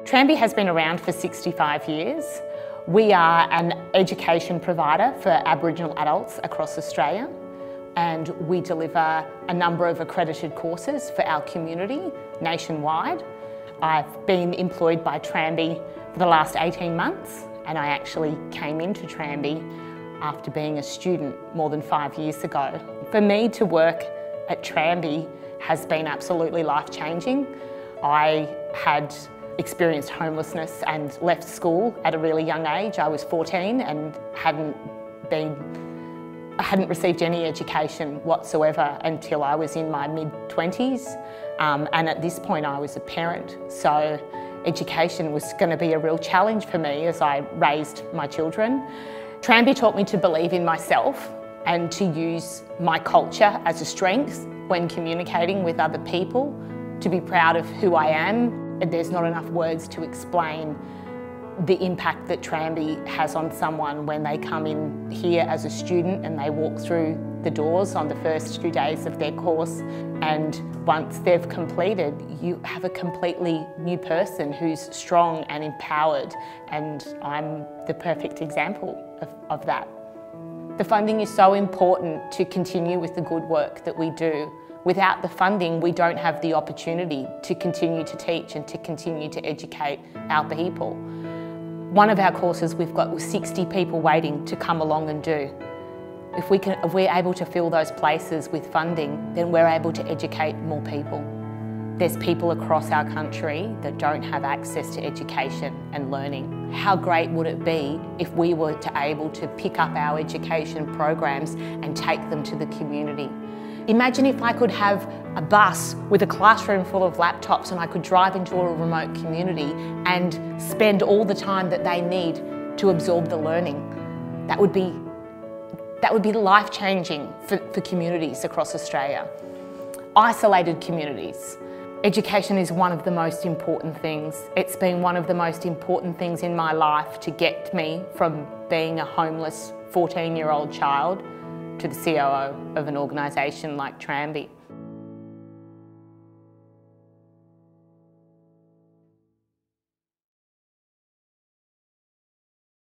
Tranby has been around for 65 years. We are an education provider for Aboriginal adults across Australia, and we deliver a number of accredited courses for our community nationwide. I've been employed by Tranby for the last 18 months, and I actually came into Tranby after being a student more than 5 years ago. For me to work at Tranby has been absolutely life-changing. I had experienced homelessness and left school at a really young age. I was 14 and hadn't received any education whatsoever until I was in my mid-20s. And at this point I was a parent, so education was going to be a real challenge for me as I raised my children. Tranby taught me to believe in myself and to use my culture as a strength when communicating with other people, to be proud of who I am. There's not enough words to explain the impact that Tranby has on someone when they come in here as a student and they walk through the doors on the first few days of their course, and once they've completed, you have a completely new person who's strong and empowered, and I'm the perfect example of that. The funding is so important to continue with the good work that we do. Without the funding, we don't have the opportunity to continue to teach and to continue to educate our people. One of our courses we've got 60 people waiting to come along and do. If we're able to fill those places with funding, then we're able to educate more people. There's people across our country that don't have access to education and learning. How great would it be if we were able to pick up our education programs and take them to the community? Imagine if I could have a bus with a classroom full of laptops and I could drive into a remote community and spend all the time that they need to absorb the learning. That would be life-changing for communities across Australia. Isolated communities. Education is one of the most important things. It's been one of the most important things in my life to get me from being a homeless 14-year-old child to the COO of an organisation like Tranby.